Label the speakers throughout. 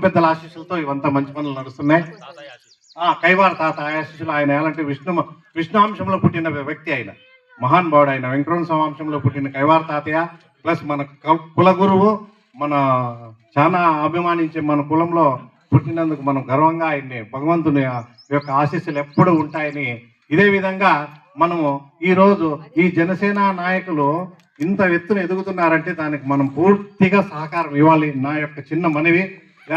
Speaker 1: పెద్దల ఆశీస్సులతో ఇవంతా మంచి పనులు నడుస్తున్నాయి. కైవార తాత ఆశీస్సులు. ఆయన ఎలాంటి విష్ణువంశంలో పుట్టిన వ్యక్తి, ఆయన మహానుభావుడు. ఆయన వెంకటరమణ వంశంలో పుట్టిన కైవార తాతయ్య ప్లస్ మన కుల గురువు, మన చాలా అభిమానించే మన కులంలో పుట్టినందుకు మనం గర్వంగా ఆయన్ని భగవంతుని యొక్క ఆశీస్సులు ఎప్పుడూ ఉంటాయని, ఇదే విధంగా మనము ఈరోజు ఈ జనసేన నాయకులు ఇంత ఎత్తున ఎదుగుతున్నారంటే దానికి మనం పూర్తిగా సహకారం ఇవ్వాలి. నా యొక్క చిన్న మనవి.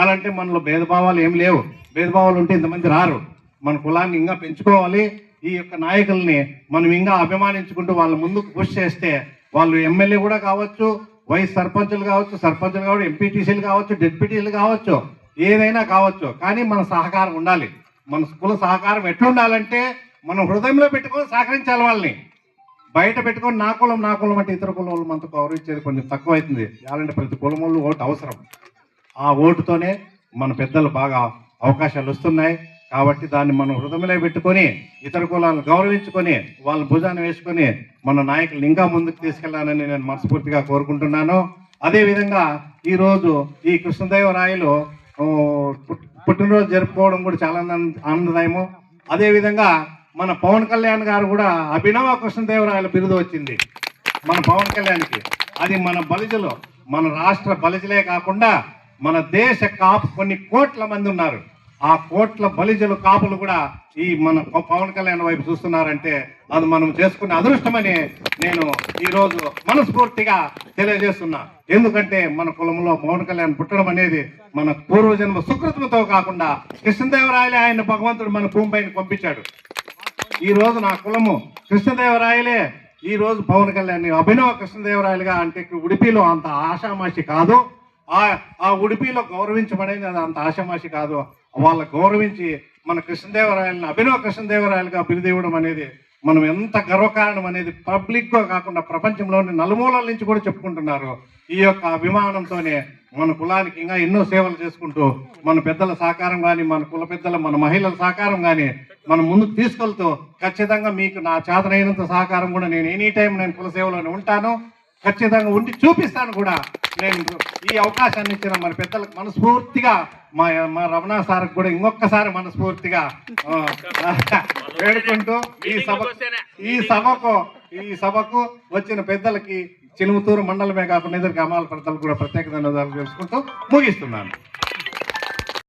Speaker 1: ఎలాంటి మనలో భేదభావాలు ఏం లేవు. భేదభావాలు ఉంటే ఇంతమంది రారు. మన కులాన్ని ఇంకా పెంచుకోవాలి. ఈ యొక్క నాయకుల్ని మనం ఇంకా అభిమానించుకుంటూ వాళ్ళ ముందుకు పుష్ చేస్తే వాళ్ళు ఎమ్మెల్యే కూడా కావచ్చు, వైస్ సర్పంచులు కావచ్చు, ఎంపీటీసీలు కావచ్చు, డిప్యూటీలు కావచ్చు, ఏదైనా కావచ్చు. కానీ మన సహకారం ఉండాలి. మన కుల సహకారం ఎట్లుండాలంటే మనం హృదయంలో పెట్టుకొని సహకరించాలి. వాళ్ళని బయట పెట్టుకొని నా కులం అంటే ఇతర కులం వాళ్ళు మనతో గౌరవించేది కొంచెం తక్కువ అవుతుంది. అలాంటి ప్రతి కులం వాళ్ళు ఓటు అవసరం. ఆ ఓటుతోనే మన పెద్దలు బాగా అవకాశాలు వస్తున్నాయి. కాబట్టి దాన్ని మనం హృదయంలో పెట్టుకొని ఇతర కులాలను గౌరవించుకొని వాళ్ళ భుజాన్ని వేసుకొని మన నాయకులను ఇంకా ముందుకు తీసుకెళ్లాలని నేను మనస్ఫూర్తిగా కోరుకుంటున్నాను. అదేవిధంగా ఈరోజు ఈ కృష్ణదేవరాయలు పుట్టినరోజు జరుపుకోవడం కూడా చాలా ఆనందదాయము. అదేవిధంగా మన పవన్ కళ్యాణ్ గారు కూడా అభినవ కృష్ణదేవరాయల బిరుదు వచ్చింది మన పవన్ కళ్యాణ్కి. అది మన బలిజలు, మన రాష్ట్ర బలిజలే కాకుండా మన దేశ కాపు కొన్ని కోట్ల మంది ఉన్నారు. ఆ కోట్ల బలిజలు కాపులు కూడా ఈ మన పవన్ కళ్యాణ్ వైపు చూస్తున్నారంటే అది మనం చేసుకునే అదృష్టమని నేను ఈరోజు మనస్ఫూర్తిగా తెలియజేస్తున్నా. ఎందుకంటే మన కులంలో పవన్ కళ్యాణ్ పుట్టడం అనేది మన పూర్వజన్మ సుకృతంతో కాకుండా కృష్ణదేవరాయలే ఆయన భగవంతుడు మన భూమిపైన పంపించాడు. ఈ రోజు నా కులము కృష్ణదేవరాయలే ఈ రోజు పవన్ కళ్యాణ్ అభినవ కృష్ణదేవరాయలుగా అంటే ఉడిపిలో అంత ఆషామాషి కాదు. ఆ ఉడిపిలో గౌరవించబడేది అది అంత ఆషామాషి కాదు. వాళ్ళ గౌరవించి మన కృష్ణదేవరాయలని అభినవ కృష్ణదేవరాయలుగా పిలిదేవడం అనేది మనం ఎంత గర్వకారణం అనేది పబ్లిక్గా కాకుండా ప్రపంచంలోని నలుమూలల నుంచి కూడా చెప్పుకుంటున్నారు. ఈ యొక్క అభిమానంతోనే మన కులానికి ఇంకా ఎన్నో సేవలు చేసుకుంటూ మన పెద్దల సహకారం కానీ, మన కుల పెద్దల, మన మహిళల సహకారం కానీ మనం ముందుకు తీసుకెళ్తూ ఖచ్చితంగా మీకు నా చేతనైనంత సహకారం కూడా నేను ఎనీ టైం నేను కుల సేవలోనే ఉంటాను. ఖచ్చితంగా ఉండి చూపిస్తాను కూడా. నేను ఈ అవకాశాన్ని ఇచ్చిన మన పెద్దలకు మనస్ఫూర్తిగా మా రమణ సార్కి కూడా ఇంకొకసారి మనస్ఫూర్తిగా వేడుకుంటూ ఈ సభకు వచ్చిన పెద్దలకి చిలుముతూరు మండలమే కాకుండా ఇతర గ్రామాల పెద్దలకు కూడా ప్రత్యేక ధన్యవాదాలు చేసుకుంటూ ముగిస్తున్నాను.